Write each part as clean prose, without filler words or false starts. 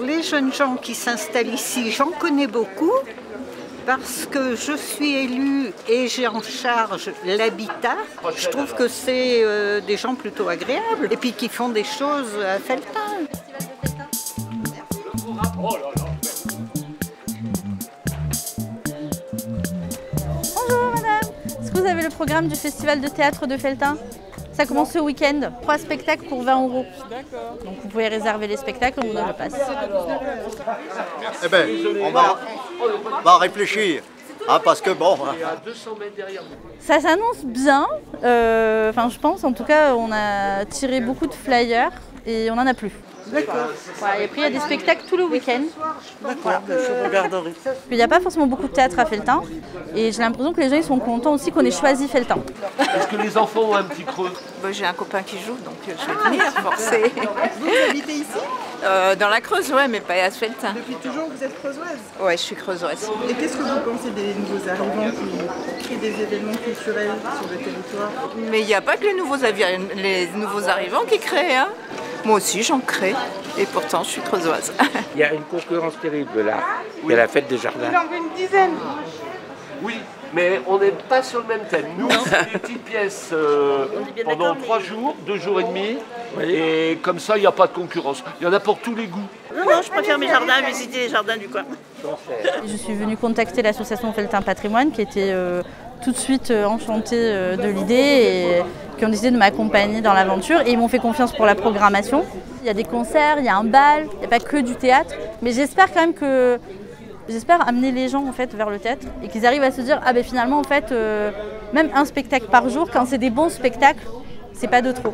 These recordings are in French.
Les jeunes gens qui s'installent ici, j'en connais beaucoup parce que je suis élue et j'ai en charge l'habitat. Je trouve que c'est des gens plutôt agréables et puis qui font des choses à Felletin. Bonjour madame, est-ce que vous avez le programme du Festival de théâtre de Felletin? Ça commence ce week-end, 3 spectacles pour 20 €. Donc vous pouvez réserver les spectacles, on vous donne le pass. Eh bien, on va réfléchir, hein, parce que bon... Ça s'annonce bien, je pense, en tout cas on a tiré beaucoup de flyers et on n'en a plus. D'accord. Voilà, et après il y a des spectacles tout le week-end. D'accord, je regarderai. Il n'y a pas forcément beaucoup de théâtre à Felletin et j'ai l'impression que les gens ils sont contents aussi qu'on ait choisi Felletin. Est-ce que les enfants ont un petit creux? J'ai un copain qui joue, donc je vais venir forcer. Vous habitez ici? Dans la Creuse, ouais, mais pas à Felletin. Depuis toujours, vous êtes creusoise? Ouais, je suis creusoise. Et qu'est-ce que vous pensez des nouveaux arrivants qui créent des événements culturels sur le territoire? Mais il n'y a pas que les nouveaux arrivants qui créent, hein. Moi aussi, j'en crée, et pourtant, je suis creusoise. Il y a une concurrence terrible là. Il y a la fête des jardins. Il en veut une dizaine. Oui, mais on n'est pas sur le même thème. Nous, c'est des petites pièces pendant 3 jours, 2 jours et demi. Et comme ça, il n'y a pas de concurrence. Il y en a pour tous les goûts. Non, je préfère mes jardins, visiter les jardins du coin. Je suis venue contacter l'association Felletin Patrimoine qui était tout de suite enchantée de l'idée et qui ont décidé de m'accompagner dans l'aventure et ils m'ont fait confiance pour la programmation. Il y a des concerts, il y a un bal, il n'y a pas que du théâtre, mais j'espère quand même que... J'espère amener les gens en fait vers le théâtre et qu'ils arrivent à se dire finalement en fait même un spectacle par jour quand c'est des bons spectacles, c'est pas de trop.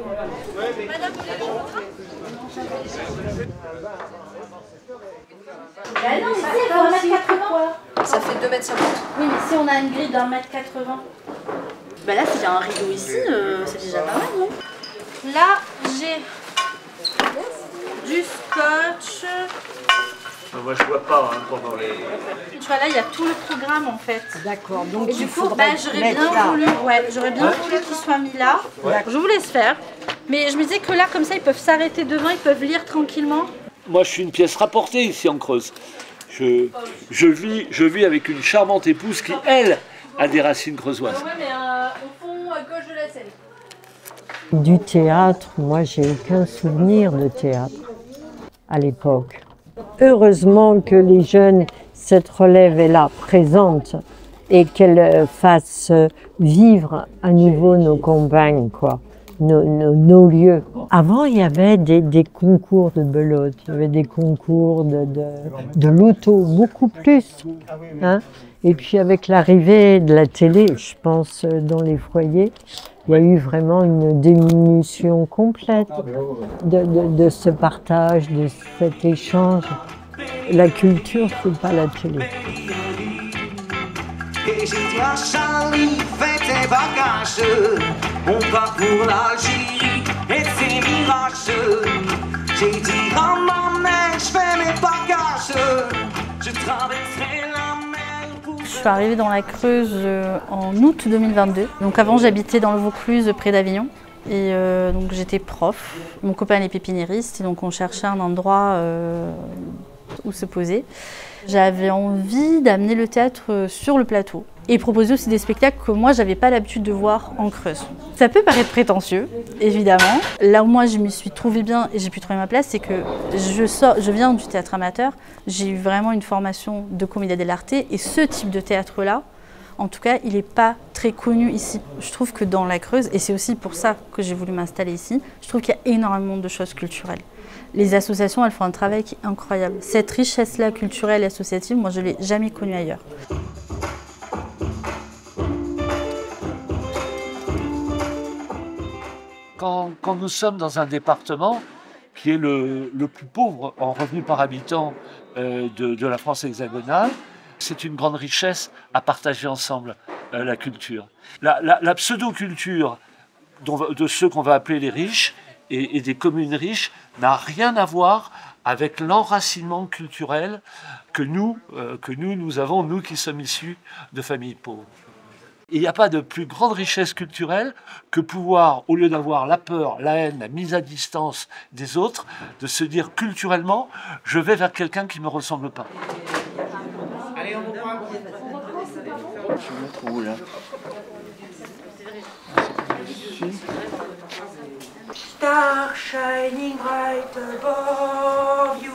Non, ici, il faut 1,80 m. Ça fait 2,50 m. Oui, mais si on a une grille d'1,80 m. Là, s'il y a un rideau ici, c'est déjà pas mal, non? Là, j'ai du scotch. Moi, je vois pas pendant les... Tu vois, là, il y a tout le programme, en fait. D'accord, donc Et du coup, j'aurais bien voulu qu'il soit mis là. Ouais. Je vous laisse faire. Mais je me disais que là, comme ça, ils peuvent s'arrêter devant, ils peuvent lire tranquillement. Moi, je suis une pièce rapportée ici en Creuse. Je vis avec une charmante épouse qui, elle, a des racines creusoises. Ouais, mais au fond, à gauche de la scène. Du théâtre, moi, j'ai aucun souvenir de théâtre à l'époque. Heureusement que les jeunes, cette relève est là, présente, et qu'elle fasse vivre à nouveau nos campagnes, quoi, nos lieux. Avant, il y avait des concours de belote, il y avait des concours de loto, beaucoup plus. Hein. Et puis avec l'arrivée de la télé, je pense, dans les foyers, il y a eu vraiment une diminution complète de ce partage, de cet échange. La culture, c'est pas la télé. Et j'ai dit à Charlie, fais tes bagages, on part pour l'Algérie et ses mirages. J'ai dit à ma mère, je fais mes bagages, je traverserai la mer. Je suis arrivée dans la Creuse en août 2022. Donc avant, j'habitais dans le Vaucluse, près d'Avignon. Et donc j'étais prof. Mon copain est pépiniériste, et donc on cherchait un endroit où se poser. J'avais envie d'amener le théâtre sur le plateau et proposer aussi des spectacles que moi j'avais pas l'habitude de voir en Creuse. Ça peut paraître prétentieux, évidemment. Là où moi je m'y suis trouvée bien et j'ai pu trouver ma place, c'est que je viens du théâtre amateur, j'ai eu vraiment une formation de commedia dell'arte et ce type de théâtre-là, en tout cas, il n'est pas très connu ici. Je trouve que dans la Creuse, et c'est aussi pour ça que j'ai voulu m'installer ici, je trouve qu'il y a énormément de choses culturelles. Les associations, elles font un travail qui est incroyable. Cette richesse-là culturelle et associative, moi, je ne l'ai jamais connue ailleurs. Quand nous sommes dans un département qui est le plus pauvre en revenus par habitant de la France hexagonale, c'est une grande richesse à partager ensemble, la culture. La pseudo-culture de ceux qu'on va appeler les riches et des communes riches n'a rien à voir avec l'enracinement culturel que nous avons, nous qui sommes issus de familles pauvres. il n'y a pas de plus grande richesse culturelle que pouvoir, au lieu d'avoir la peur, la haine, la mise à distance des autres, de se dire culturellement, je vais vers quelqu'un qui ne me ressemble pas. Allez, on vous prend. Star shining bright above you.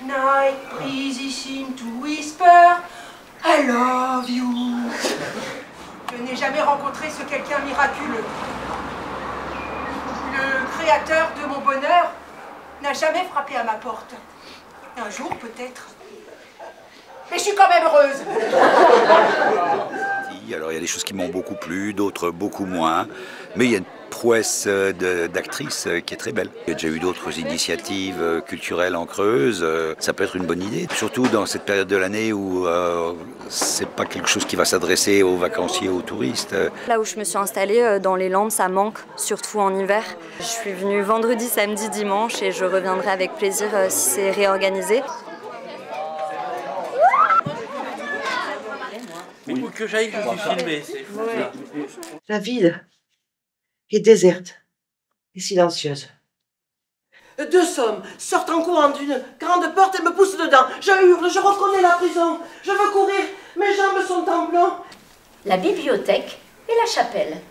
Night breezes seem to whisper I love you. Je n'ai jamais rencontré ce quelqu'un miraculeux. Le créateur de mon bonheur n'a jamais frappé à ma porte. Un jour peut-être. Mais je suis quand même heureuse. Alors il y a des choses qui m'ont beaucoup plu, d'autres beaucoup moins, mais il y a une prouesse d'actrice qui est très belle. Il y a déjà eu d'autres initiatives culturelles en Creuse, ça peut être une bonne idée, surtout dans cette période de l'année où c'est pas quelque chose qui va s'adresser aux vacanciers, aux touristes. Là où je me suis installée, dans les Landes, ça manque, surtout en hiver. Je suis venue vendredi, samedi, dimanche et je reviendrai avec plaisir si c'est réorganisé. Mais où que j'aille, je suis filmé, c'est fou. La ville est déserte et silencieuse. Deux hommes sortent en courant d'une grande porte et me poussent dedans. Je hurle, je reconnais la prison. Je veux courir, mes jambes sont en blanc. La bibliothèque et la chapelle.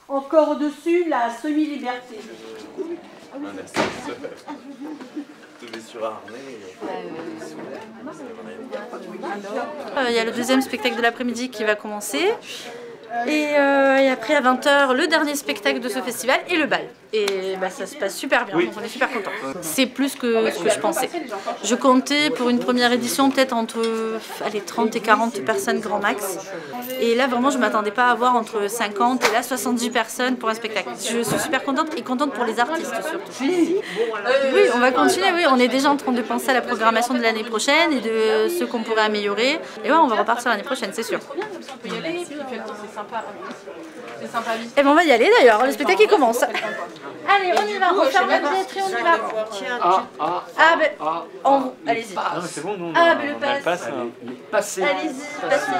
Encore au-dessus, la semi-liberté. Il y a le deuxième spectacle de l'après-midi qui va commencer. Et après à 20h, le dernier spectacle de ce festival et le bal. Et bah, ça se passe super bien, donc on est super contents. C'est plus que ce que je pensais. Je comptais pour une première édition peut-être entre 30 et 40 personnes grand max. Et là vraiment je ne m'attendais pas à avoir entre 50 et là 70 personnes pour un spectacle. Je suis super contente et contente pour les artistes surtout. Oui, on va continuer, oui. On est déjà en train de penser à la programmation de l'année prochaine et de ce qu'on pourrait améliorer. Et ouais, on va repartir l'année prochaine, c'est sûr. Et bon, on va y aller d'ailleurs, le spectacle il commence. Allez, on y va, on ferme la billetterie, on y va. Allez-y. C'est bon, nous, le pass. Allez-y, passez.